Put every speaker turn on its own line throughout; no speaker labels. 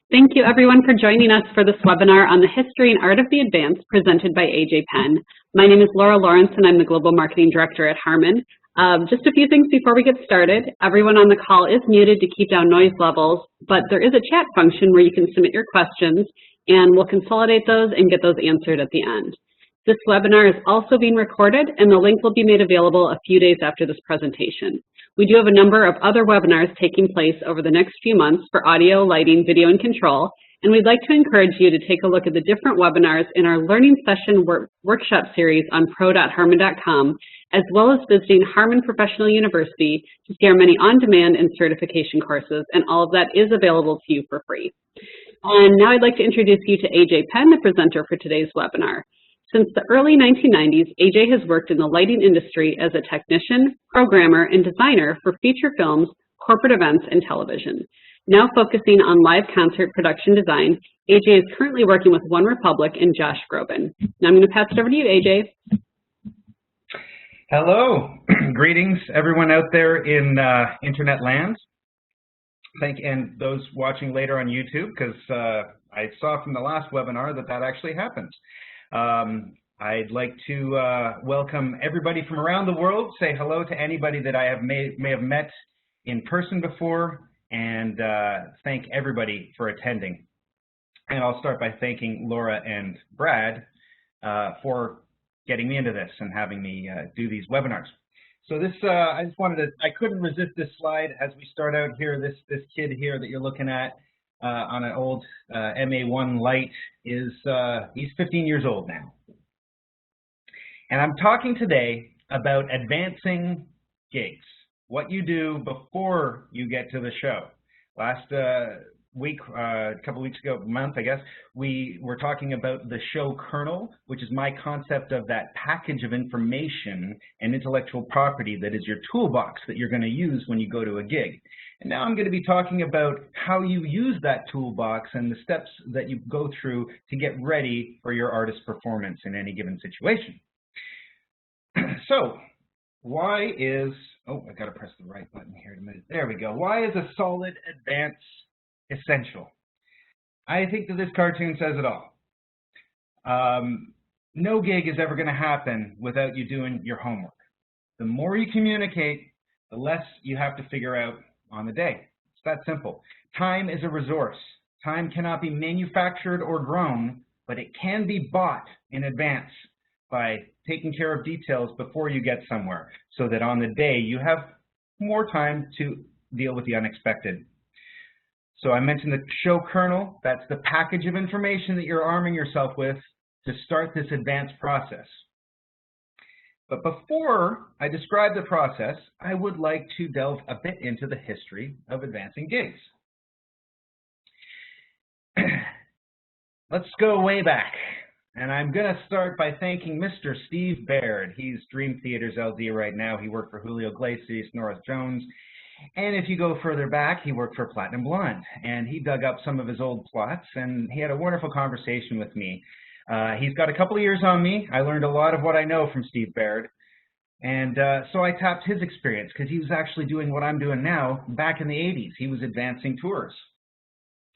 Thank you everyone for joining us for this webinar on the history and art of the advance presented by AJ Penn. My name is Laura Lawrence and I'm the Global Marketing Director at Harman. Just a few things before we get started. Everyone on the call is muted to keep down noise levels, but there is a chat function where you can submit your questions and we'll consolidate those and get those answered at the end. This webinar is also being recorded and the link will be made available a few days after this presentation. We do have a number of other webinars taking place over the next few months for audio, lighting, video, and control, and we'd like to encourage you to take a look at the different webinars in our Learning Session Workshop series on pro.harman.com, as well as visiting Harman Professional University to see our many on-demand and certification courses, and all of that is available to you for free. And now I'd like to introduce you to AJ Penn, the presenter for today's webinar. Since the early 1990s, AJ has worked in the lighting industry as a technician, programmer, and designer for feature films, corporate events, and television. Now focusing on live concert production design, AJ is currently working with OneRepublic and Josh Groban. Now I'm going to pass it over to you, AJ.
Hello. Greetings, everyone out there in internet land. And those watching later on YouTube, because I saw from the last webinar that actually happened. I'd like to welcome everybody from around the world, say hello to anybody that I may have met in person before, and thank everybody for attending. And I'll start by thanking Laura and Brad for getting me into this and having me do these webinars. So this, I couldn't resist this slide as we start out here. This kid here that you're looking at on an old MA1 light is, he's 15 years old now. And I'm talking today about advancing gigs, what you do before you get to the show. Last week, a couple weeks ago, month, I guess, we were talking about the show kernel, which is my concept of that package of information and intellectual property that is your toolbox that you're going to use when you go to a gig. And now I'm going to be talking about how you use that toolbox and the steps that you go through to get ready for your artist performance in any given situation. So, why is, oh, I got to press the right button here in a minute. There we go. Why is a solid advance essential? I think that this cartoon says it all. No gig is ever going to happen without you doing your homework. The more you communicate, the less you have to figure out on the day. It's that simple. Time is a resource. Time cannot be manufactured or grown, but it can be bought in advance by taking care of details before you get somewhere, so that on the day you have more time to deal with the unexpected. So I mentioned the show kernel. That's the package of information that you're arming yourself with to start this advanced process. But before I describe the process, I would like to delve a bit into the history of advancing gigs. Let's go way back. And I'm going to start by thanking Mr. Steve Baird. He's Dream Theaters LD right now. He worked for Julio Iglesias, Norris Jones. And if you go further back, he worked for Platinum Blonde. And he dug up some of his old plots, and he had a wonderful conversation with me. He's got a couple of years on me. I learned a lot of what I know from Steve Baird. And so I tapped his experience, because he was actually doing what I'm doing now back in the 80s. He was advancing tours.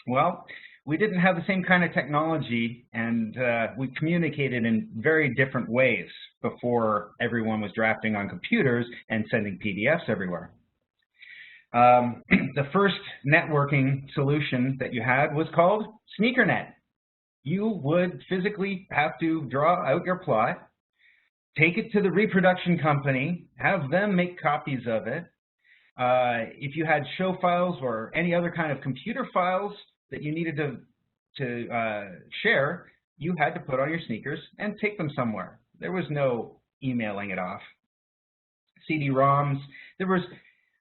Well, we didn't have the same kind of technology, and we communicated in very different ways before everyone was drafting on computers and sending PDFs everywhere. The first networking solution that you had was called SneakerNet. You would physically have to draw out your plot, take it to the reproduction company, have them make copies of it. If you had show files or any other kind of computer files that you needed to share, you had to put on your sneakers and take them somewhere. There was no emailing it off. CD-ROMs, there was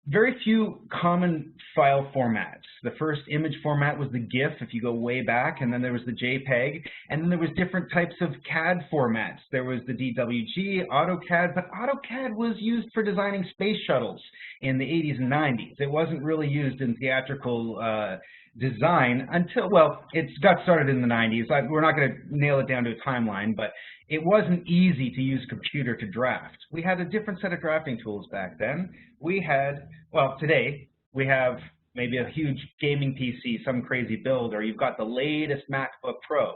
very few common file formats. The first image format was the GIF, if you go way back, and then there was the JPEG, and then there was different types of CAD formats. There was the DWG, AutoCAD, but AutoCAD was used for designing space shuttles in the 80s and 90s. It wasn't really used in theatrical design until, well, it got started in the 90s. We're not going to nail it down to a timeline, but it wasn't easy to use a computer to draft. We had a different set of drafting tools back then. We had, well, today we have maybe a huge gaming PC, some crazy build, or you've got the latest MacBook Pro.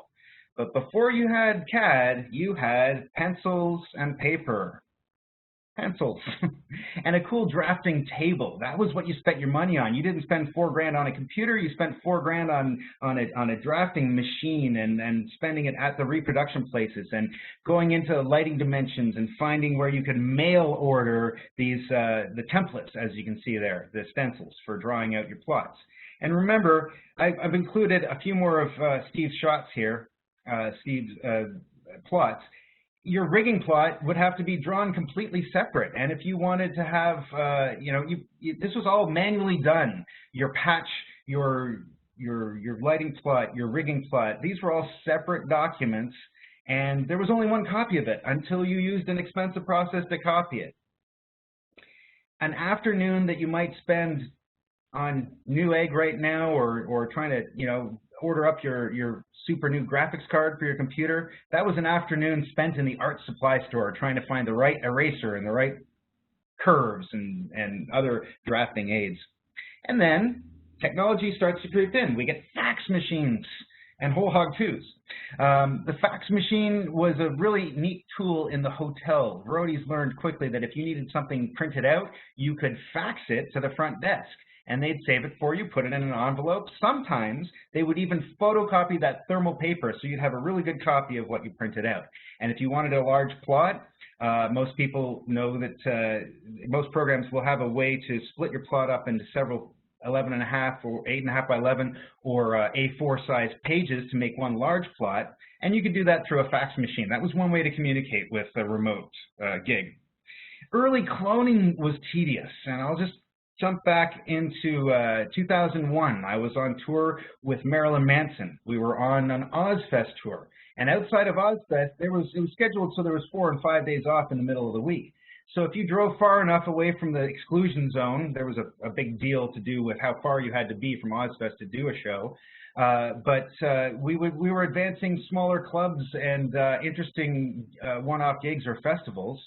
But before you had CAD, you had pencils and paper. Pencils and a cool drafting table. That was what you spent your money on. You didn't spend $4 grand on a computer. You spent $4 grand on a drafting machine and spending it at the reproduction places and going into lighting dimensions and finding where you could mail order these the templates, as you can see there, the stencils for drawing out your plots. And remember, I've included a few more of Steve's shots here, Steve's plots. Your rigging plot would have to be drawn completely separate. And if you wanted to have, this was all manually done. Your patch, your lighting plot, your rigging plot, these were all separate documents. And there was only one copy of it until you used an expensive process to copy it. An afternoon that you might spend on Newegg right now or trying to, order up your super new graphics card for your computer, that was an afternoon spent in the art supply store trying to find the right eraser and the right curves and other drafting aids. And then technology starts to creep in. We get fax machines and whole hog 2s. The fax machine was a really neat tool in the hotel. Roadies learned quickly that if you needed something printed out, you could fax it to the front desk, and they'd save it for you, put it in an envelope. Sometimes they would even photocopy that thermal paper so you'd have a really good copy of what you printed out. And if you wanted a large plot, most people know that most programs will have a way to split your plot up into several 11.5 or 8.5 by 11 or A4 size pages to make one large plot. And you could do that through a fax machine. That was one way to communicate with a remote gig. Early cloning was tedious, and I'll just jump back into 2001. I was on tour with Marilyn Manson. We were on an Ozfest tour. And outside of Ozfest, it was scheduled so there was 4 and 5 days off in the middle of the week. So if you drove far enough away from the exclusion zone, there was a big deal to do with how far you had to be from Ozfest to do a show. We were advancing smaller clubs and interesting one-off gigs or festivals.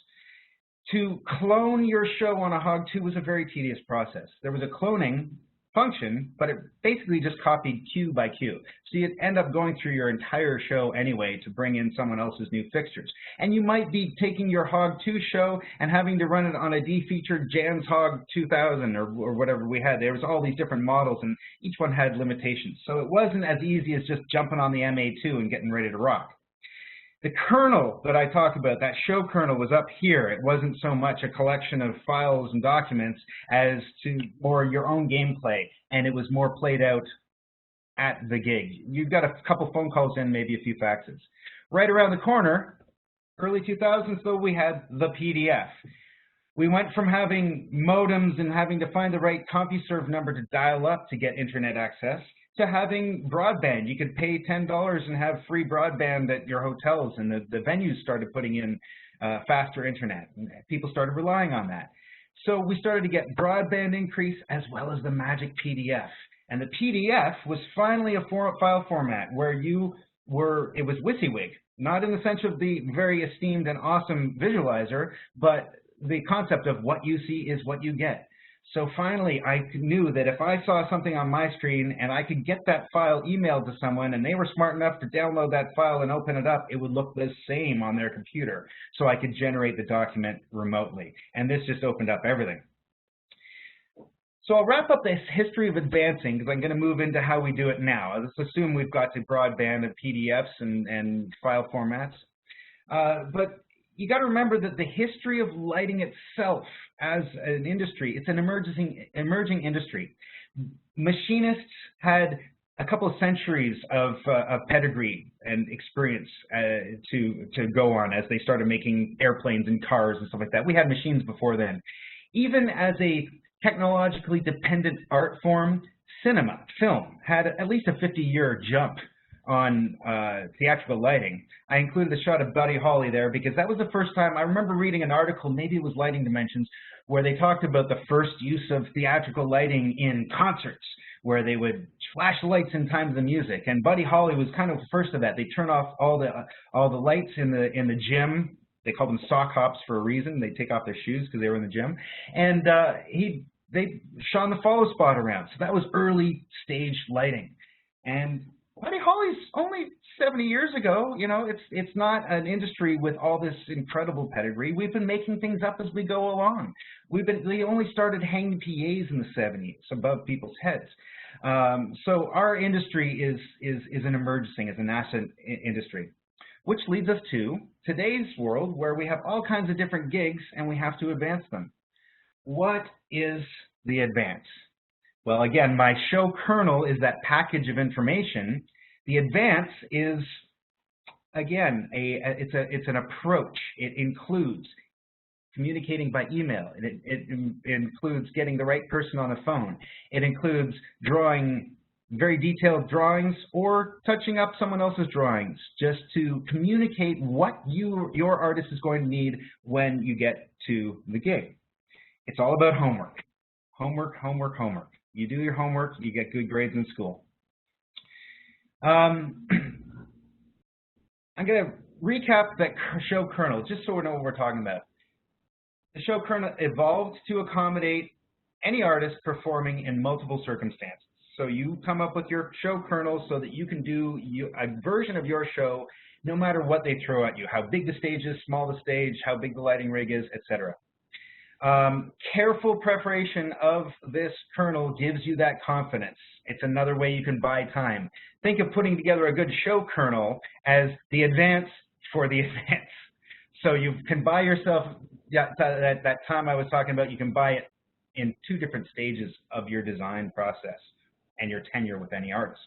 To clone your show on a Hog 2 was a very tedious process. There was a cloning function, but it basically just copied cue by cue. So you'd end up going through your entire show anyway to bring in someone else's new fixtures. And you might be taking your Hog 2 show and having to run it on a defeatured Jan's Hog 2000 or whatever we had. There was all these different models, and each one had limitations. So it wasn't as easy as just jumping on the MA2 and getting ready to rock. The kernel that I talk about, that show kernel, was up here. It wasn't so much a collection of files and documents as to more your own gameplay, and it was more played out at the gig. You've got a couple phone calls in, maybe a few faxes. Right around the corner, early 2000s, though, we had the PDF. We went from having modems and having to find the right CompuServe number to dial up to get internet access to having broadband. You could pay $10 and have free broadband at your hotels, and the venues started putting in faster internet. And people started relying on that. So we started to get broadband increase as well as the magic PDF. And the PDF was finally a file format where it was WYSIWYG, not in the sense of the very esteemed and awesome visualizer, but the concept of what you see is what you get. So finally, I knew that if I saw something on my screen and I could get that file emailed to someone and they were smart enough to download that file and open it up, it would look the same on their computer. So I could generate the document remotely. And this just opened up everything. So I'll wrap up this history of advancing because I'm going to move into how we do it now. Let's assume we've got to broadband and PDFs and file formats. But you got to remember that the history of lighting itself as an industry, it's an emerging industry. Machinists had a couple of centuries of pedigree and experience to go on as they started making airplanes and cars and stuff like that. We had machines before then. Even as a technologically dependent art form, cinema, film, had at least a 50-year jump on theatrical lighting. I included the shot of Buddy Holly there because that was the first time. I remember reading an article, maybe it was Lighting Dimensions, where they talked about the first use of theatrical lighting in concerts, where they would flash lights in time to the music. And Buddy Holly was kind of the first of that. They turn off all the lights in the gym. They call them sock hops for a reason. They take off their shoes because they were in the gym. And he'd they shone the follow spot around. So that was early stage lighting. And Buddy Holly's only 70 years ago. You know, it's not an industry with all this incredible pedigree. We've been making things up as we go along. We only started hanging PAs in the 70s above people's heads. So our industry is an emerging, as a nascent industry, which leads us to today's world where we have all kinds of different gigs and we have to advance them. What is the advance? Well, again, my show kernel is that package of information. The advance is, again, it's an approach. It includes communicating by email. It includes getting the right person on the phone. It includes drawing very detailed drawings or touching up someone else's drawings just to communicate what your artist is going to need when you get to the gig. It's all about homework. Homework, homework, homework. You do your homework, you get good grades in school. I'm going to recap that show kernel just so we know what we're talking about. The show kernel evolved to accommodate any artist performing in multiple circumstances. So you come up with your show kernel so that you can do a version of your show no matter what they throw at you, how big the stage is, small the stage, how big the lighting rig is, etc. Careful preparation of this kernel gives you that confidence. It's another way you can buy time. Think of putting together a good show kernel as the advance for the advance. So you can buy yourself that time I was talking about. You can buy it in 2 different stages of your design process and your tenure with any artist.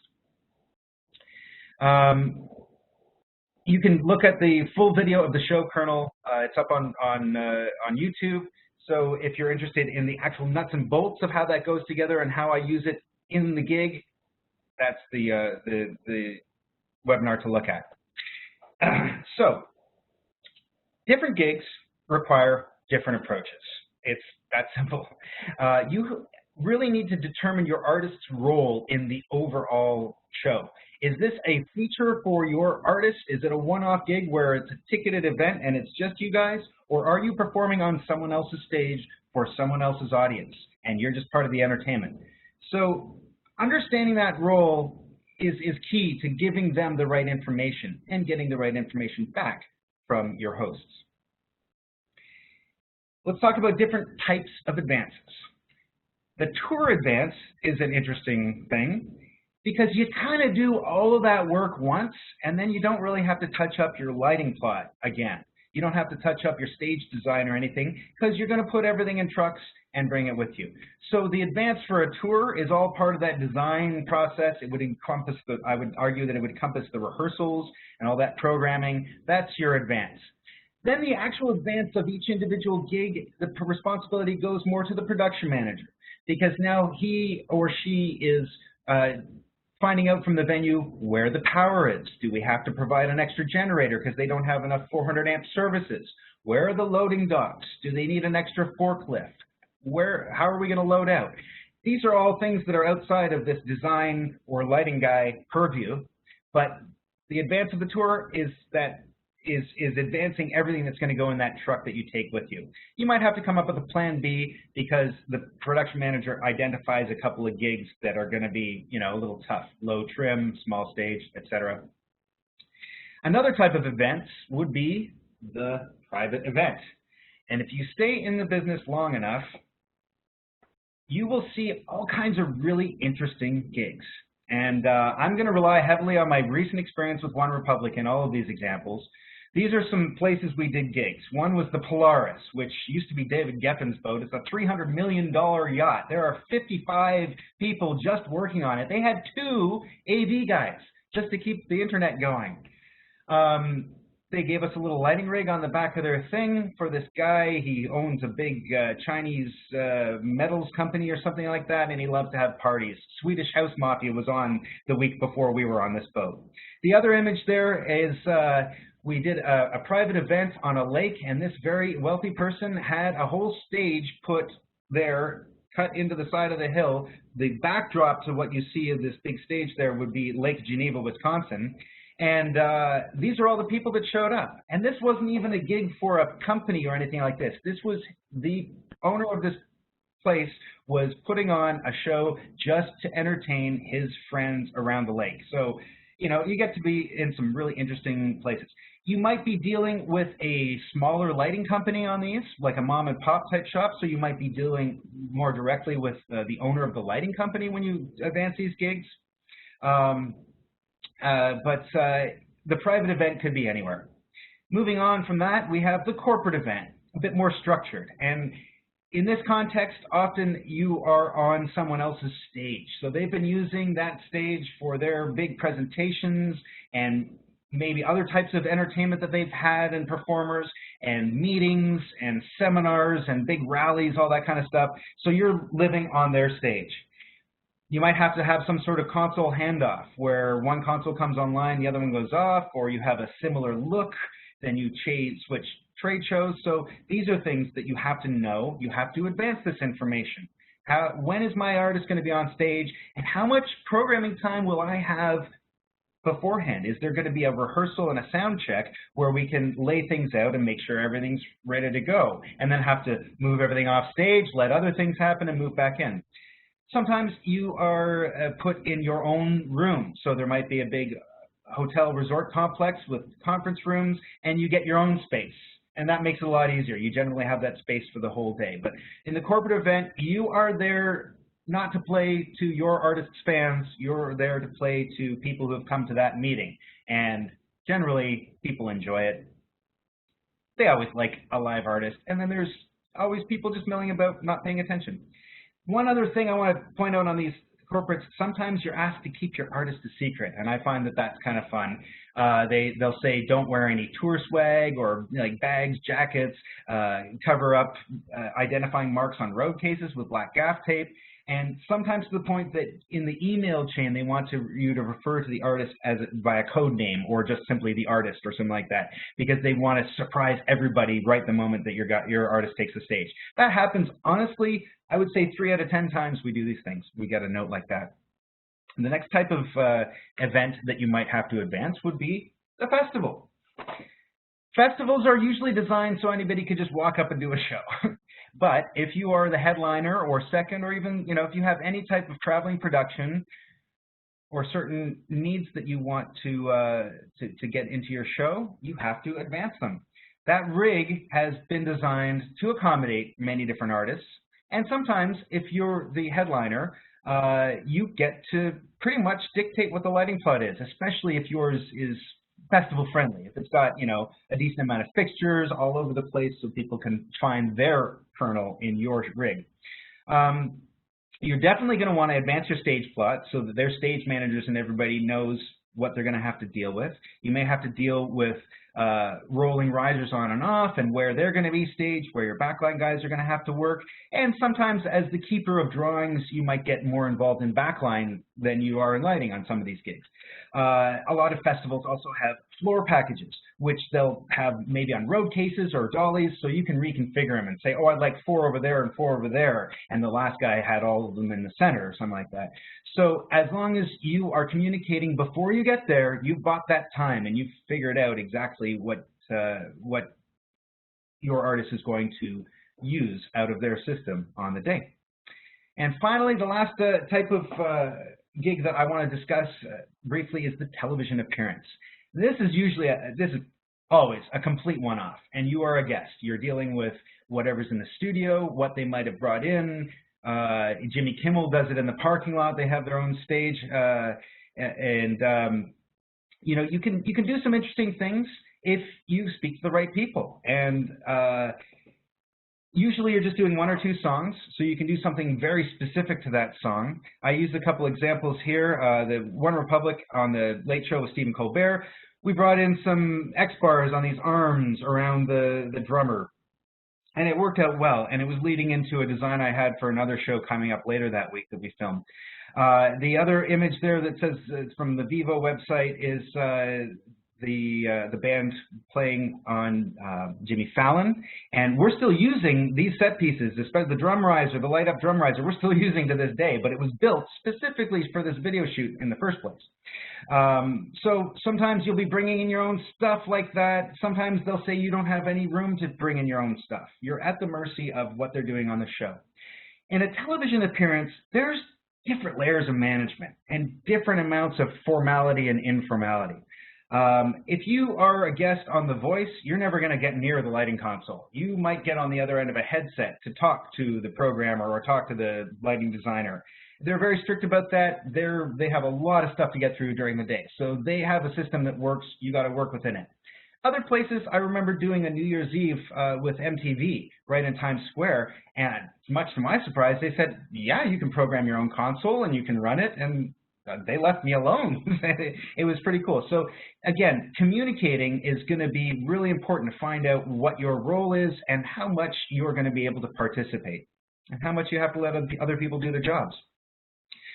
You can look at the full video of the show kernel. It's up on YouTube. So if you're interested in the actual nuts and bolts of how that goes together and how I use it in the gig, that's the webinar to look at. So different gigs require different approaches. It's that simple. You really need to determine your artist's role in the overall show. Is this a feature for your artist? Is it a one-off gig where it's a ticketed event and it's just you guys? Or are you performing on someone else's stage for someone else's audience and you're just part of the entertainment? So understanding that role is key to giving them the right information and getting the right information back from your hosts. Let's talk about different types of advances. The tour advance is an interesting thing because you kind of do all of that work once and then you don't really have to touch up your lighting plot again. You don't have to touch up your stage design or anything because you're going to put everything in trucks and bring it with you. So the advance for a tour is all part of that design process. It would encompass I would argue that it would encompass the rehearsals and all that programming. That's your advance. Then the actual advance of each individual gig, the responsibility goes more to the production manager because now he or she is finding out from the venue where the power is. Do we have to provide an extra generator because they don't have enough 400 amp services? Where are the loading docks? Do they need an extra forklift? How are we going to load out? These are all things that are outside of this design or lighting guy purview, but the advance of the tour is advancing everything that's going to go in that truck that you take with you. You might have to come up with a plan B because the production manager identifies a couple of gigs that are going to be, you know, a little tough, low trim, small stage, etc. Another type of event would be the private event. And if you stay in the business long enough, you will see all kinds of really interesting gigs. And I'm going to rely heavily on my recent experience with OneRepublic in all of these examples. These are some places we did gigs. One was the Polaris, which used to be David Geffen's boat. It's a $300 million yacht. There are 55 people just working on it. They had 2 AV guys just to keep the internet going. They gave us a little lighting rig on the back of their thing for this guy. He owns a big Chinese metals company or something like that, and he loves to have parties. Swedish House Mafia was on the week before we were on this boat. The other image there is we did a private event on a lake, and this very wealthy person had a whole stage put there, cut into the side of the hill. The backdrop to what you see of this big stage there would be Lake Geneva, Wisconsin. And these are all the people that showed up. And this wasn't even a gig for a company or anything like this. This was the owner of this place was putting on a show just to entertain his friends around the lake. So, you know, you get to be in some really interesting places. You might be dealing with a smaller lighting company on these, like a mom and pop type shop, so you might be dealing more directly with the owner of the lighting company when you advance these gigs. But the private event could be anywhere. Moving on from that, we have the corporate event, a bit more structured. And in this context, often you are on someone else's stage. So they've been using that stage for their big presentations and maybe other types of entertainment that they've had and performers and meetings and seminars and big rallies, all that kind of stuff. So you're living on their stage. You might have to have some sort of console handoff where one console comes online, the other one goes off, or you have a similar look, then you switch trade shows. So these are things that you have to know. You have to advance this information. When is my artist going to be on stage, and how much programming time will I have beforehand? Is there going to be a rehearsal and a sound check where we can lay things out and make sure everything's ready to go, and then have to move everything off stage, let other things happen, and move back in? Sometimes you are put in your own room. So there might be a big hotel resort complex with conference rooms, and you get your own space. And that makes it a lot easier. You generally have that space for the whole day. But in the corporate event, you are there not to play to your artist's fans. You're there to play to people who have come to that meeting. And generally, people enjoy it. They always like a live artist. And then there's always people just milling about, not paying attention. One other thing I want to point out on these corporates, sometimes you're asked to keep your artist a secret, and I find that that's kind of fun. They'll say don't wear any tour swag or like bags, jackets, cover up identifying marks on road cases with black gaff tape, and sometimes to the point that in the email chain they want you to refer to the artist by a code name or just simply the artist or something like that, because they want to surprise everybody right the moment that your artist takes the stage. That happens, honestly, I would say 3 out of 10 times we do these things. We get a note like that. And the next type of event that you might have to advance would be a festival. Festivals are usually designed so anybody could just walk up and do a show. But if you are the headliner or second, or even, you know, if you have any type of traveling production or certain needs that you want to get into your show, you have to advance them. That rig has been designed to accommodate many different artists. And sometimes, if you're the headliner, you get to pretty much dictate what the lighting plot is, especially if yours is festival friendly. If it's got, you know, a decent amount of fixtures all over the place so people can find their kernel in your rig. You're definitely going to want to advance your stage plot so that their stage managers and everybody knows what they're going to have to deal with. You may have to deal with rolling risers on and off and where they're going to be staged, where your backline guys are going to have to work. And sometimes as the keeper of drawings, you might get more involved in backline than you are in lighting on some of these gigs. A lot of festivals also have floor packages, which they'll have maybe on road cases or dollies, so you can reconfigure them and say, oh, I'd like 4 over there and 4 over there, and the last guy had all of them in the center or something like that. So as long as you are communicating before you get there, you've bought that time and you've figured out exactly what your artist is going to use out of their system on the day. And finally, the last type of gig that I want to discuss briefly is the television appearance. This is always a complete one-off, and you are a guest. You're dealing with whatever's in the studio, what they might have brought in. Jimmy Kimmel does it in the parking lot. They have their own stage, you know, you can do some interesting things if you speak to the right people. And usually you're just doing 1 or 2 songs, so you can do something very specific to that song. I used a couple examples here. The OneRepublic on the Late Show with Stephen Colbert. We brought in some X-bars on these arms around the drummer. And it worked out well, and it was leading into a design I had for another show coming up later that week that we filmed. The other image there that says it's from the Vivo website is the band playing on Jimmy Fallon, and we're still using these set pieces, especially the drum riser, the light up drum riser, we're still using to this day, but it was built specifically for this video shoot in the first place. So sometimes you'll be bringing in your own stuff like that. Sometimes they'll say you don't have any room to bring in your own stuff. You're at the mercy of what they're doing on the show. In a television appearance, there's different layers of management and different amounts of formality and informality. If you are a guest on The Voice, you're never going to get near the lighting console. You might get on the other end of a headset to talk to the programmer or talk to the lighting designer. They're very strict about that. They have a lot of stuff to get through during the day. So they have a system that works. You got to work within it. Other places, I remember doing a New Year's Eve with MTV right in Times Square, and much to my surprise, they said, yeah, you can program your own console and you can run it, and they left me alone. It was pretty cool. So again, communicating is going to be really important to find out what your role is and how much you're going to be able to participate and how much you have to let other people do their jobs.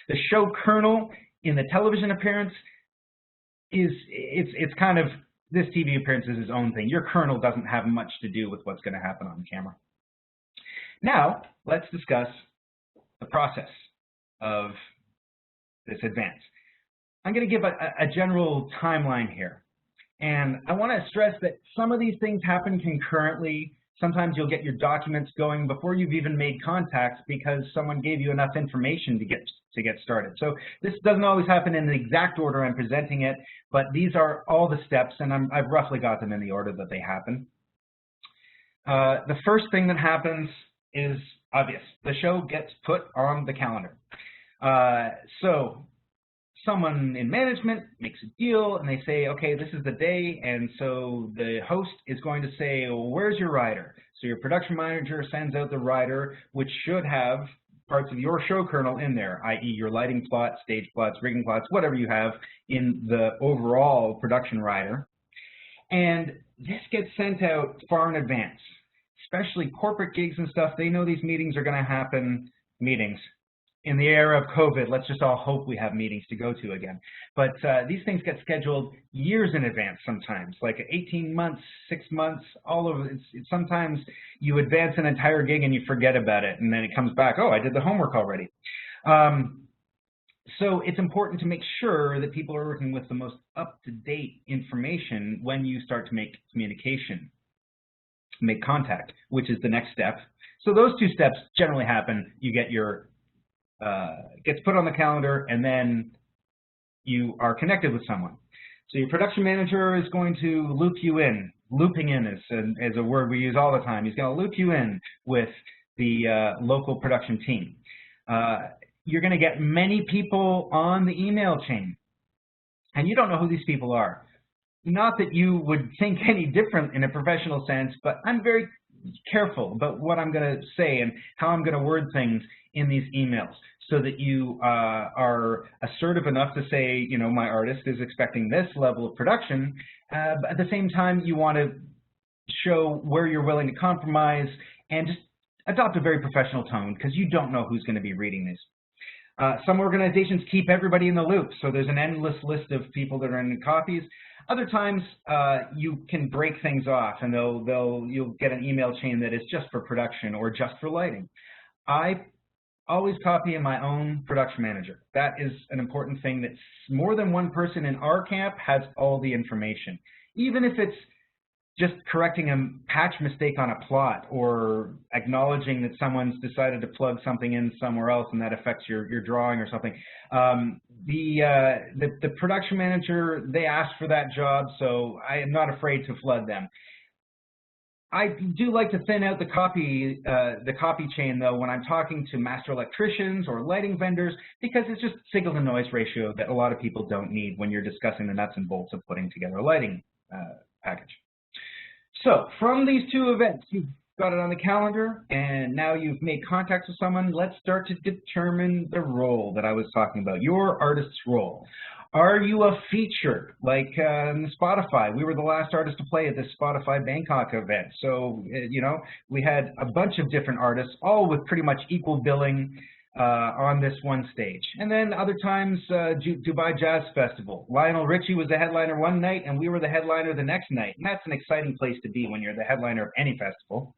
The show kernel in the television appearance it's kind of, this TV appearance is its own thing. Your kernel doesn't have much to do with what's going to happen on camera. Now, let's discuss the process of this advance. I'm going to give a general timeline here. And I want to stress that some of these things happen concurrently. Sometimes you'll get your documents going before you've even made contact because someone gave you enough information to get started. So this doesn't always happen in the exact order I'm presenting it, but these are all the steps, and I've roughly got them in the order that they happen. The first thing that happens is obvious. The show gets put on the calendar. So someone in management makes a deal and they say, okay, this is the day, and so the host is going to say, well, where's your rider? So your production manager sends out the rider, which should have parts of your show kernel in there, i.e. your lighting plots, stage plots, rigging plots, whatever you have in the overall production rider. And this gets sent out far in advance, especially corporate gigs and stuff. They know these meetings are going to happen, in the era of COVID. Let's just all hope we have meetings to go to again. But these things get scheduled years in advance sometimes, like 18 months, 6 months, all of it. Sometimes you advance an entire gig and you forget about it, and then it comes back, oh, I did the homework already. So it's important to make sure that people are working with the most up-to-date information when you start to make communication, make contact, which is the next step. So those two steps generally happen. You get your gets put on the calendar, and then you are connected with someone. So your production manager is going to loop you in. Looping in is a word we use all the time. He's going to loop you in with the local production team. You're going to get many people on the email chain, and you don't know who these people are. Not that you would think any different in a professional sense, but I'm very careful about what I'm going to say and how I'm going to word things in these emails so that you are assertive enough to say, you know, my artist is expecting this level of production, but at the same time you want to show where you're willing to compromise and just adopt a very professional tone because you don't know who's going to be reading these. Some organizations keep everybody in the loop, so there's an endless list of people that are in copies. Other times, you can break things off, and you'll get an email chain that is just for production or just for lighting. I always copy in my own production manager. That is an important thing, that more than one person in our camp has all the information. Even if it's just correcting a patch mistake on a plot or acknowledging that someone's decided to plug something in somewhere else and that affects your drawing or something. The production manager, they asked for that job, so I am not afraid to flood them. I do like to thin out the copy chain, though, when I'm talking to master electricians or lighting vendors, because it's just signal to noise ratio that a lot of people don't need when you're discussing the nuts and bolts of putting together a lighting package. So from these two events, you've got it on the calendar, and now you've made contact with someone. Let's start to determine the role that I was talking about, your artist's role. Are you a feature, like Spotify? We were the last artist to play at this Spotify Bangkok event. So, you know, we had a bunch of different artists, all with pretty much equal billing on this one stage. And then other times, Dubai Jazz Festival. Lionel Richie was the headliner one night, and we were the headliner the next night. And that's an exciting place to be when you're the headliner of any festival.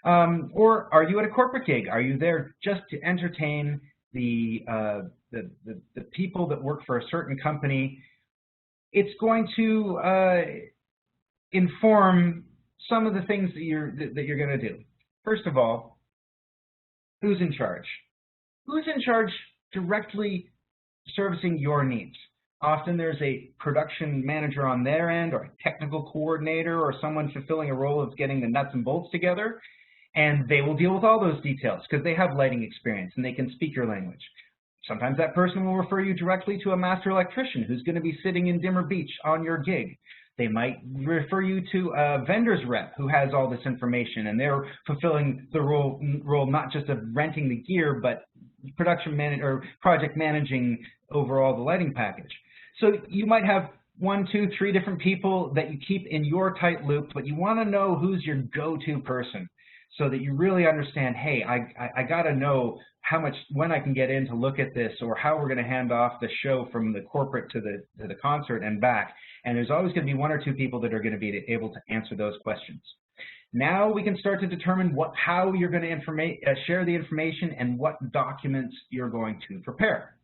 Or are you at a corporate gig? Are you there just to entertain the people that work for a certain company? It's going to inform some of the things that you're going to do. First of all, Who's in charge? Who's in charge directly servicing your needs? Often there's a production manager on their end, or a technical coordinator, or someone fulfilling a role of getting the nuts and bolts together, and they will deal with all those details because they have lighting experience and they can speak your language. Sometimes that person will refer you directly to a master electrician who's going to be sitting in Dimmer Beach on your gig. They might refer you to a vendor's rep who has all this information, and they're fulfilling the role not just of renting the gear, but production or project managing overall the lighting package. So you might have 1, 2, 3 different people that you keep in your tight loop, but you want to know who's your go-to person so that you really understand, hey, I got to know how much, when I can get in to look at this, or how we're going to hand off the show from the corporate to the concert and back. And there's always going to be 1 or 2 people that are going to be able to answer those questions. Now we can start to determine how you're going to share the information and what documents you're going to prepare.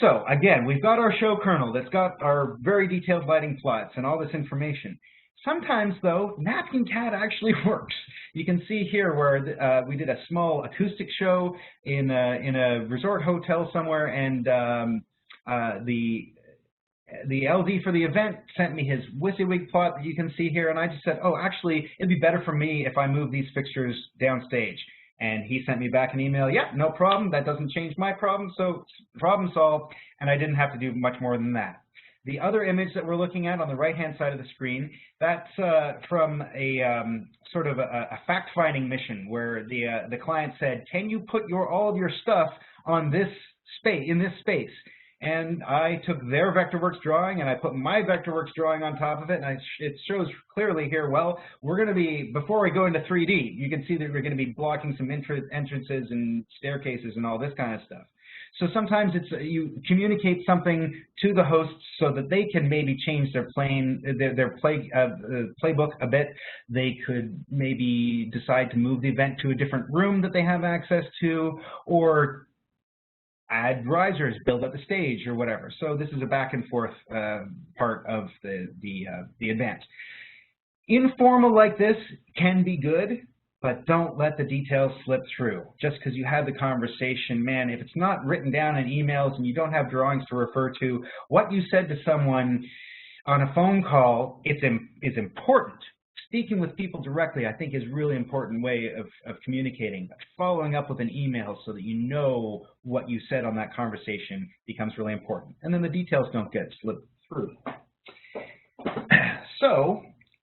So again, we've got our show kernel that's got our very detailed lighting plots and all this information. Sometimes, though, Napkin CAD actually works. You can see here where we did a small acoustic show in a resort hotel somewhere, and the LD for the event sent me his WYSIWYG plot that you can see here, and I just said, oh, actually, it'd be better for me if I move these fixtures downstage. And he sent me back an email, yeah, no problem, that doesn't change my problem, so problem solved, and I didn't have to do much more than that. The other image that we're looking at on the right-hand side of the screen, that's from a sort of a fact-finding mission where the client said, can you put all of your stuff on this space, in this space? And I took their Vectorworks drawing and I put my Vectorworks drawing on top of it, and it shows clearly here, well, we're going to be, before we go into 3D, you can see that we're going to be blocking some entrances and staircases and all this kind of stuff. So sometimes you communicate something to the hosts so that they can maybe change their playbook a bit. They could maybe decide to move the event to a different room that they have access to, or add risers, build up the stage, or whatever. So this is a back and forth part of the advance. Informal like this can be good, but don't let the details slip through. Just because you had the conversation, man, if it's not written down in emails and you don't have drawings to refer to, what you said to someone on a phone call is important. Speaking with people directly, I think, is a really important way of communicating. But following up with an email so that you know what you said on that conversation becomes really important. And then the details don't get slipped through. So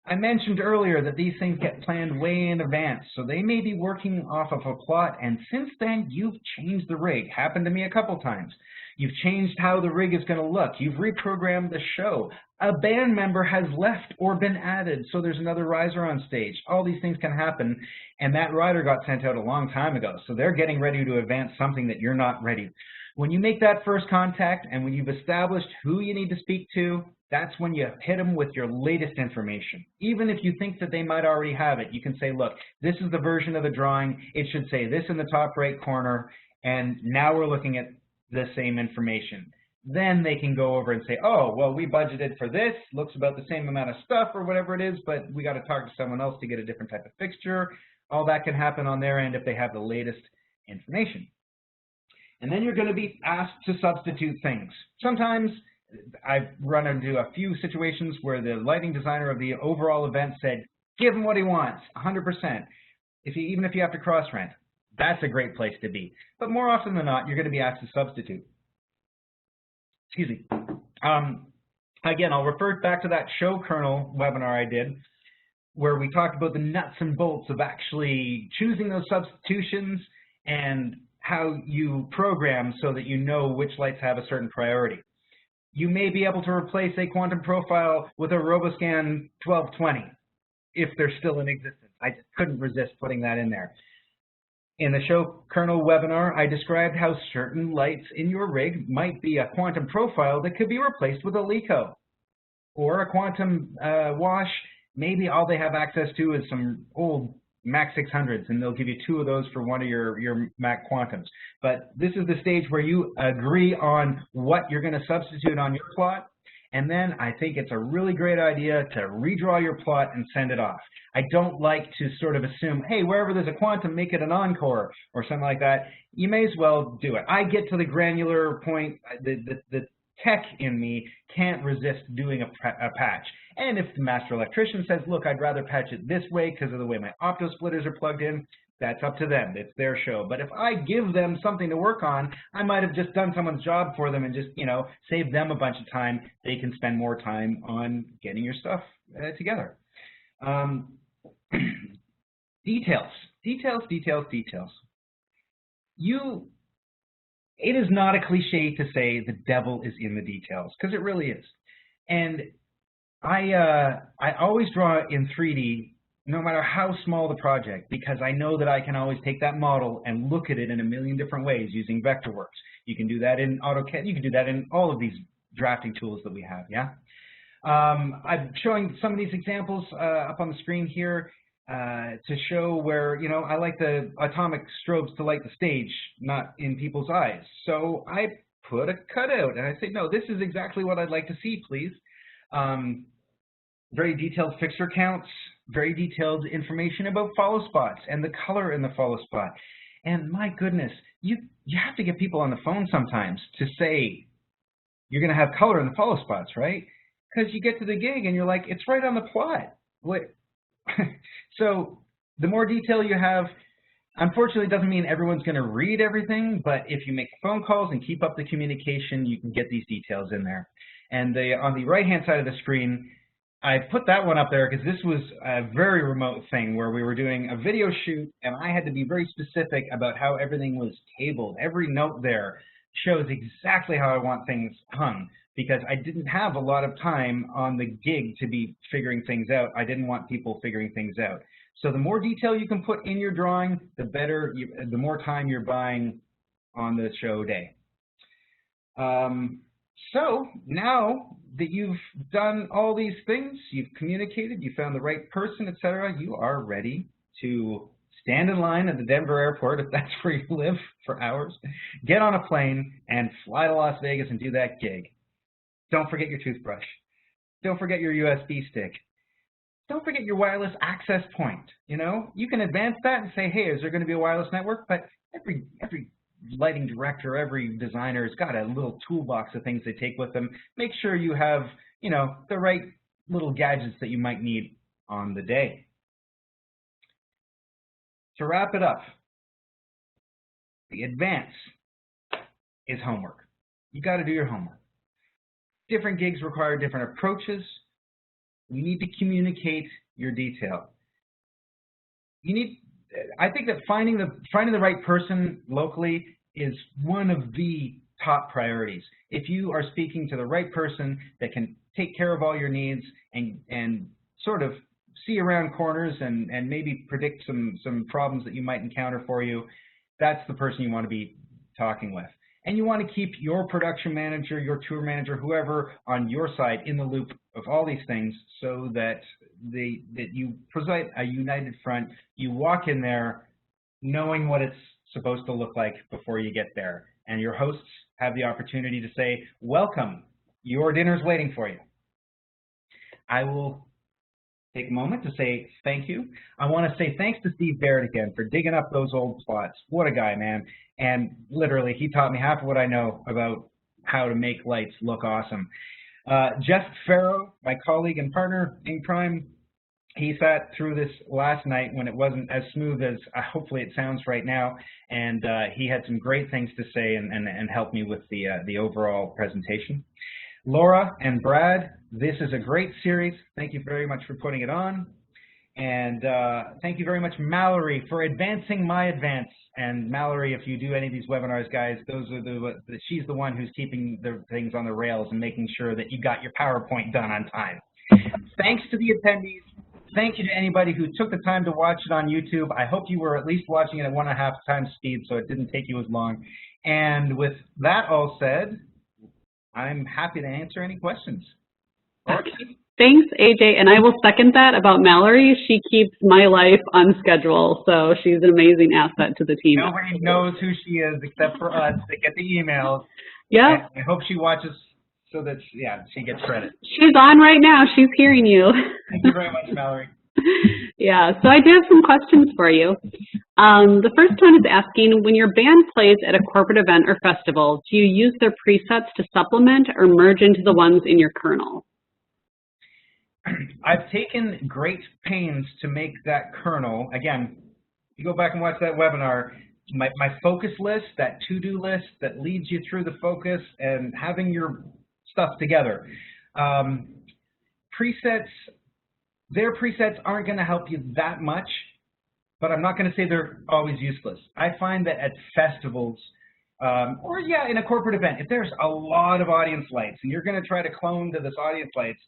I mentioned earlier that these things get planned way in advance, so they may be working off of a plot, and since then you've changed the rig. Happened to me a couple times. You've changed how the rig is going to look. You've reprogrammed the show. A band member has left or been added, so there's another riser on stage. All these things can happen, and that rider got sent out a long time ago, so they're getting ready to advance something that you're not ready. When you make that first contact and when you've established who you need to speak to, that's when you hit them with your latest information. Even if you think that they might already have it, you can say, look, this is the version of the drawing. It should say this in the top right corner, and now we're looking at the same information. Then they can go over and say, oh, well, we budgeted for this, looks about the same amount of stuff or whatever it is, but we got to talk to someone else to get a different type of fixture. All that can happen on their end if they have the latest information. And then you're going to be asked to substitute things. Sometimes I've run into a few situations where the lighting designer of the overall event said, give him what he wants, 100%. Even if you have to cross-rent, that's a great place to be. But more often than not, you're going to be asked to substitute. Excuse me. Again, I'll refer back to that show kernel webinar I did, where we talked about the nuts and bolts of actually choosing those substitutions and how you program so that you know which lights have a certain priority. You may be able to replace a quantum profile with a RoboScan 1220 if they're still in existence. I just couldn't resist putting that in there. In the show kernel webinar, I described how certain lights in your rig might be a quantum profile that could be replaced with a LECO. Or a quantum wash, maybe all they have access to is some old Mac 600s, and they'll give you 2 of those for one of your Mac Quantums. But this is the stage where you agree on what you're going to substitute on your plot, And then I think it's a really great idea to redraw your plot and send it off. I don't like to sort of assume, hey, wherever there's a quantum, make it an encore or something like that. You may as well do it. I get to the granular point. The tech in me can't resist doing a patch. And if the master electrician says, look, I'd rather patch it this way because of the way my opto splitters are plugged in, that's up to them. It's their show. But if I give them something to work on, I might have just done someone's job for them and just, you know, saved them a bunch of time. They can spend more time on getting your stuff together. Details. It is not a cliche to say the devil is in the details, because it really is. And I always draw in 3D, no matter how small the project, because I know that I can always take that model and look at it in a million different ways using Vectorworks. You can do that in AutoCAD. You can do that in all of these drafting tools that we have, yeah? I'm showing some of these examples up on the screen here to show where, you know, I like the atomic strobes to light the stage, not in people's eyes. So I put a cutout and I say, no, this is exactly what I'd like to see, please. Very detailed fixture counts, very detailed information about follow spots and the color in the follow spot. And my goodness, you have to get people on the phone sometimes to say you're going to have color in the follow spots, right? Because you get to the gig and you're like, it's right on the plot. What? So the more detail you have, unfortunately, it doesn't mean everyone's going to read everything, but if you make phone calls and keep up the communication, you can get these details in there. And on the right-hand side of the screen, I put that one up there because this was a very remote thing where we were doing a video shoot, and I had to be very specific about how everything was tabled. Every note there shows exactly how I want things hung, because I didn't have a lot of time on the gig to be figuring things out. I didn't want people figuring things out. So the more detail you can put in your drawing, the better, the more time you're buying on the show day. So now that you've done all these things, you've communicated, you found the right person, etc., you are ready to stand in line at the Denver airport, if that's where you live, for hours, get on a plane, and fly to Las Vegas and do that gig. Don't forget your toothbrush. Don't forget your USB stick. Don't forget your wireless access point. You know, you can advance that and say, hey, is there going to be a wireless network? But every lighting director, every designer has got a little toolbox of things they take with them. Make sure you have, you know, the right little gadgets that you might need on the day. To wrap it up, the advance is homework. You got to do your homework. Different gigs require different approaches. You need to communicate your detail. I think that finding the right person locally is one of the top priorities. If you are speaking to the right person that can take care of all your needs and sort of see around corners and maybe predict some problems that you might encounter for you, that's the person you want to be talking with. And you want to keep your production manager, your tour manager, whoever on your side in the loop of all these things, so that you present a united front. You walk in there knowing what it's supposed to look like before you get there. And your hosts have the opportunity to say, welcome, your dinner's waiting for you. I will take a moment to say thank you. I want to say thanks to Steve Baird again for digging up those old plots. What a guy, man. And literally, he taught me half of what I know about how to make lights look awesome. Jeff Farrow, my colleague and partner in crime, he sat through this last night when it wasn't as smooth as hopefully it sounds right now, and he had some great things to say and help me with the overall presentation. Laura and Brad, this is a great series. Thank you very much for putting it on. And thank you very much, Mallory, for advancing my advance. And Mallory, if you do any of these webinars, guys, she's the one who's keeping the things on the rails and making sure that you got your PowerPoint done on time. Thanks to the attendees. Thank you to anybody who took the time to watch it on YouTube. I hope you were at least watching it at 1.5 times speed, so it didn't take you as long. And with that all said, I'm happy to answer any questions.
Thanks, AJ, and I will second that about Mallory. She keeps my life on schedule, so she's an amazing asset to the team.
Nobody knows who she is except for us that get the emails.
Yeah.
I hope she watches so that, yeah, she gets credit.
She's on right now. She's hearing you.
Thank you very much, Mallory.
Yeah, so I do have some questions for you. The first one is asking, when your band plays at a corporate event or festival, do you use their presets to supplement or merge into the ones in your kernel?
I've taken great pains to make that kernel, again, you go back and watch that webinar, my focus list, that to-do list that leads you through the focus and having your stuff together. Their presets aren't going to help you that much, but I'm not going to say they're always useless. I find that at festivals, or yeah, in a corporate event, if there's a lot of audience lights and you're going to try to clone to this audience lights,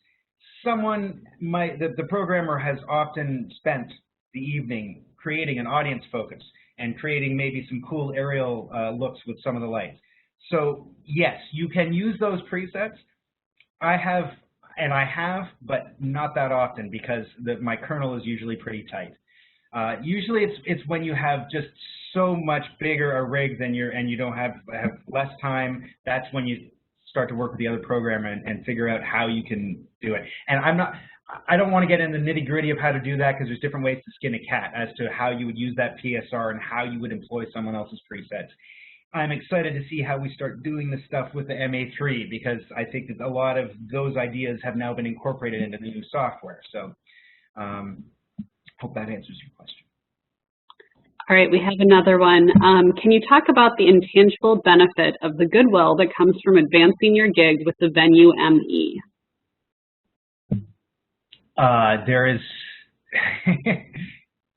someone might, the programmer has often spent the evening creating an audience focus and creating maybe some cool aerial looks with some of the lights. So yes, you can use those presets. I have, but not that often because my kernel is usually pretty tight. Usually it's when you have just so much bigger a rig than and you don't have less time, that's when you start to work with the other programmer and figure out how you can do it. And I don't want to get in the nitty-gritty of how to do that because there's different ways to skin a cat as to how you would use that PSR and how you would employ someone else's presets. I'm excited to see how we start doing this stuff with the MA3 because I think that a lot of those ideas have now been incorporated into the new software. So hope that answers your question.
All right, we have another one. Can you talk about the intangible benefit of the goodwill that comes from advancing your gig with the venue ME?
There is,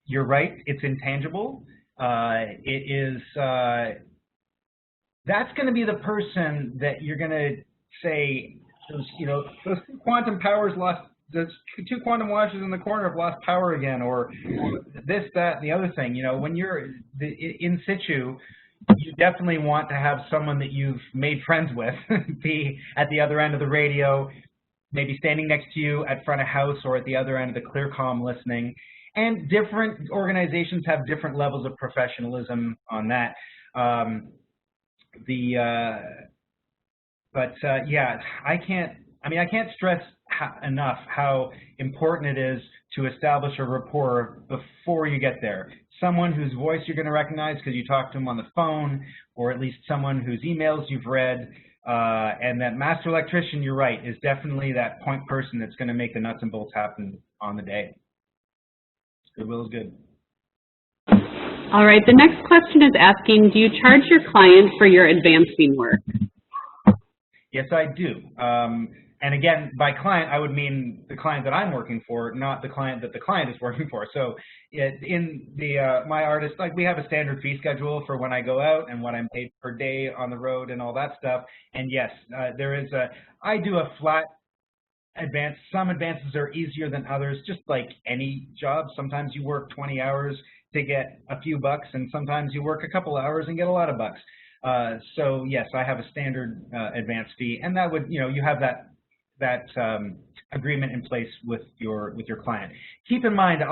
you're right, it's intangible. It is, that's going to be the person that you're going to say, those two quantum powers lost, those two quantum watches in the corner have lost power again, or this, that, and the other thing. When you're in situ, you definitely want to have someone that you've made friends with be at the other end of the radio, maybe standing next to you at front of house or at the other end of the clear comm listening. And different organizations have different levels of professionalism on that. Yeah, I can't stress enough how important it is to establish a rapport before you get there. Someone whose voice you're going to recognize because you talked to them on the phone, or at least someone whose emails you've read. And that master electrician, you're right, is definitely that point person that's going to make the nuts and bolts happen on the day. Goodwill is good.
All right, the next question is asking, do you charge your client for your advancing work?
Yes, I do. And again, by client, I would mean the client that I'm working for, not the client that the client is working for. So in my artist, like we have a standard fee schedule for when I go out and what I'm paid per day on the road and all that stuff. And yes, I do a flat advance. Some advances are easier than others, just like any job. Sometimes you work 20 hours to get a few bucks, and sometimes you work a couple hours and get a lot of bucks. So yes, I have a standard advance fee, and that would, you have that agreement in place with your client. Keep in mind,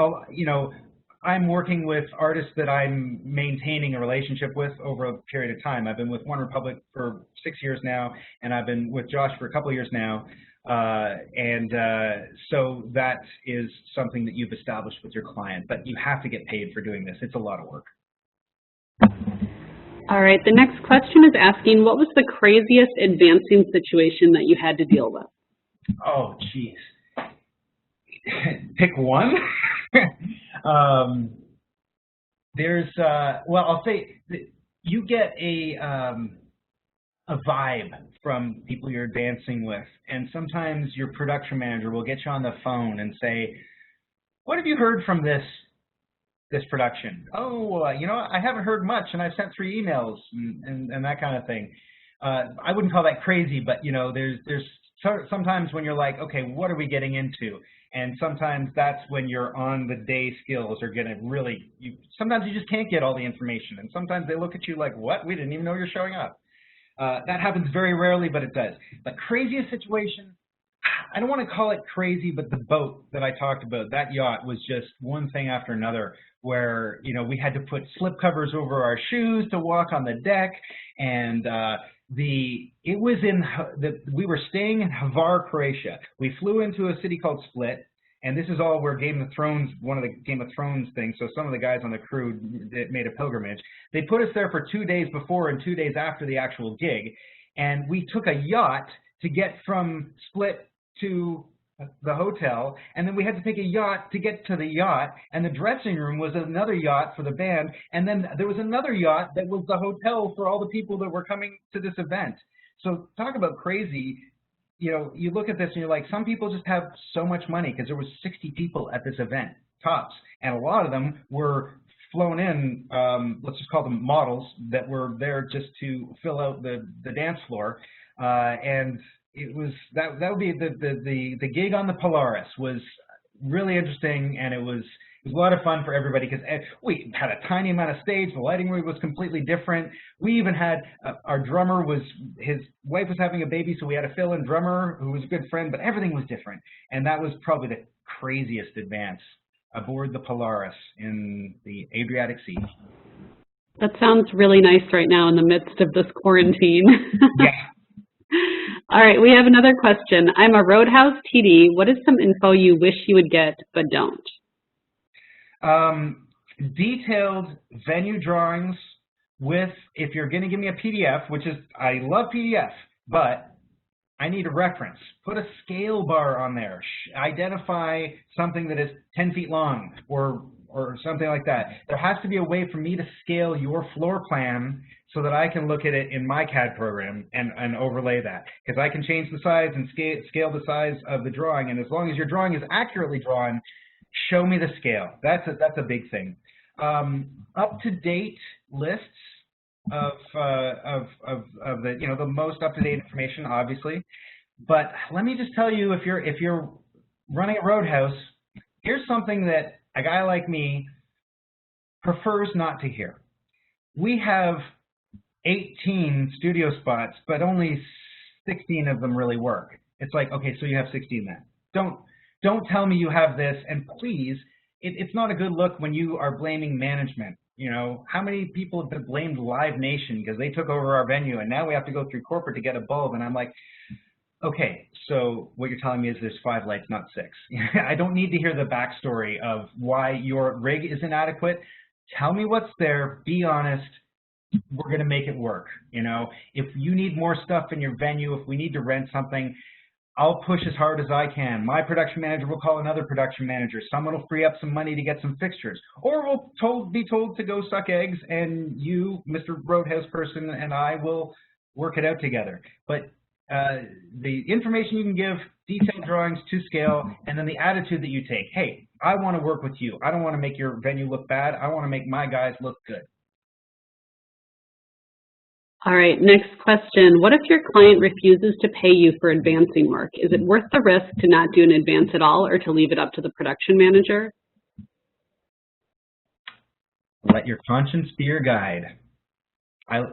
I'm working with artists that I'm maintaining a relationship with over a period of time. I've been with OneRepublic for 6 years now, and I've been with Josh for a couple of years now. So that is something that you've established with your client, but you have to get paid for doing this. It's a lot of work.
All right, the next question is asking, what was the craziest advancing situation that you had to deal with?
Oh, geez. Pick one. Well, I'll say you get a vibe from people you're dancing with, and sometimes your production manager will get you on the phone and say, what have you heard from this production? Oh, I haven't heard much, and I've sent 3 emails and that kind of thing. I wouldn't call that crazy, but there's sometimes when you're like, okay, what are we getting into? And sometimes that's when your on-the-day skills are going to really, sometimes you just can't get all the information. And sometimes they look at you like, what? We didn't even know you're showing up. That happens very rarely, but it does. The craziest situation, I don't want to call it crazy, but the boat that I talked about, that yacht was just one thing after another where, we had to put slip covers over our shoes to walk on the deck, and it was we were staying in Hvar, Croatia. We flew into a city called Split, and this is all where one of the Game of Thrones things, so some of the guys on the crew made a pilgrimage. They put us there for 2 days before and 2 days after the actual gig, and we took a yacht to get from Split to the hotel, and then we had to take a yacht to get to the yacht, and the dressing room was another yacht for the band, and then there was another yacht that was the hotel for all the people that were coming to this event. So talk about crazy. You know, you look at this and you're like, some people just have so much money because there was 60 people at this event, tops, and a lot of them were flown in, let's just call them models, that were there just to fill out the dance floor, and it was that would be the gig on the Polaris was really interesting, and it was a lot of fun for everybody because we had a tiny amount of stage. The lighting room was completely different. We even had our drummer his wife was having a baby, so we had a fill-in drummer who was a good friend, but everything was different, and that was probably the craziest advance aboard the Polaris in the Adriatic Sea.
That sounds really nice right now in the midst of this quarantine.
Yeah.
All right, we have another question. I'm a Roadhouse TT. What is some info you wish you would get but don't?
Detailed venue drawings with, if you're going to give me a PDF, which is, I love PDF, but I need a reference. Put a scale bar on there. Identify something that is 10 feet long or something like that. There has to be a way for me to scale your floor plan so that I can look at it in my CAD program and overlay that. Because I can change the size and scale the size of the drawing, and as long as your drawing is accurately drawn, show me the scale. That's a big thing. Up-to-date lists of the the most up-to-date information, obviously. But let me just tell you, if you're running a Roadhouse, here's something that a guy like me prefers not to hear. We have 18 studio spots, but only 16 of them really work. It's like, okay, so you have 16 then. Don't tell me you have this, and please, it's not a good look when you are blaming management. You know, how many people have been blamed Live Nation because they took over our venue, and now we have to go through corporate to get a bulb, and I'm like, okay, so what you're telling me is there's 5 lights, not 6. I don't need to hear the backstory of why your rig is inadequate. Tell me what's there, be honest, we're gonna make it work. You know, if you need more stuff in your venue, if we need to rent something, I'll push as hard as I can. My production manager will call another production manager. Someone will free up some money to get some fixtures. Or we'll be told to go suck eggs, and you, Mr. Roadhouse person, and I will work it out together. But the information you can give, detailed drawings to scale, and then the attitude that you take. Hey, I want to work with you. I don't want to make your venue look bad. I want to make my guys look good.
All right, next question. What if your client refuses to pay you for advancing work? Is it worth the risk to not do an advance at all or to leave it up to the production manager?
Let your conscience be your guide.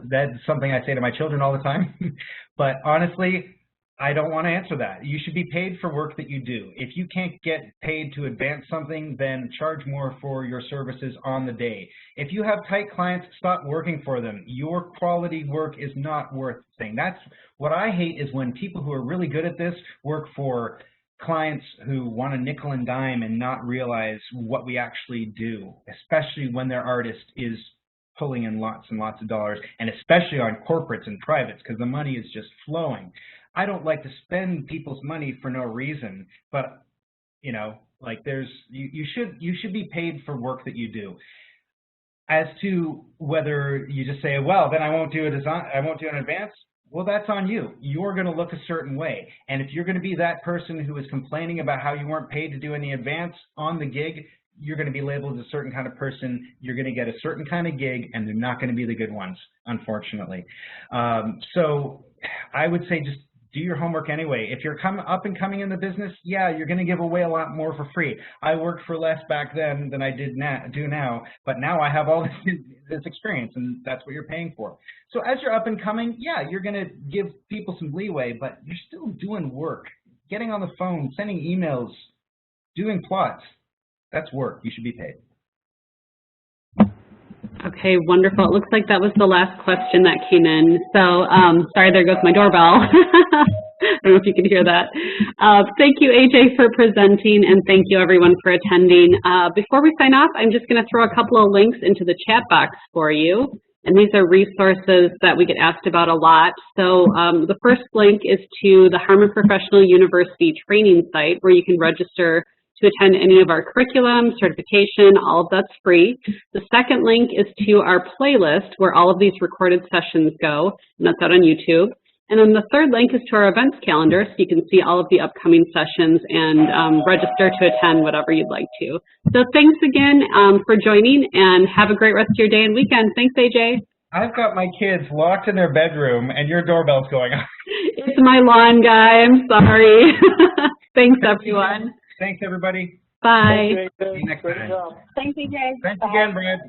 That's something I say to my children all the time. But honestly, I don't want to answer that. You should be paid for work that you do. If you can't get paid to advance something, then charge more for your services on the day. If you have tight clients, stop working for them. Your quality work is not worth the thing. That's what I hate, is when people who are really good at this work for clients who want a nickel and dime and not realize what we actually do, especially when their artist is pulling in lots and lots of dollars, and especially on corporates and privates, because the money is just flowing. I don't like to spend people's money for no reason, but you know, like you should be paid for work that you do. As to whether you just say, well, then I won't do a design, I won't do an advance. Well, that's on you. You're going to look a certain way, and if you're going to be that person who is complaining about how you weren't paid to do any advance on the gig, you're going to be labeled as a certain kind of person. You're going to get a certain kind of gig, and they're not going to be the good ones, unfortunately. So I would say just do your homework anyway. If you're up and coming in the business, yeah, you're going to give away a lot more for free. I worked for less back then than I do now, but now I have all this experience, and that's what you're paying for. So as you're up and coming, yeah, you're going to give people some leeway, but you're still doing work. Getting on the phone, sending emails, doing plots, that's work. You should be paid.
Okay, wonderful. It looks like that was the last question that came in. So, sorry, there goes my doorbell. I don't know if you can hear that. Thank you, AJ, for presenting, and thank you, everyone, for attending. Before we sign off, I'm just going to throw a couple of links into the chat box for you. And these are resources that we get asked about a lot. So the first link is to the Harmon Professional University training site, where you can register to attend any of our curriculum, certification, all of that's free. The second link is to our playlist, where all of these recorded sessions go, and that's out on YouTube. And then the third link is to our events calendar, so you can see all of the upcoming sessions and register to attend whatever you'd like to. So thanks again for joining, and have a great rest of your day and weekend. Thanks, AJ.
I've got my kids locked in their bedroom, and your doorbell's going off.
It's my lawn guy. I'm sorry. Thanks, everyone.
Thanks, everybody.
Bye.
See you next time.
Thanks, AJ.
Thanks
Bye.
again, Brad.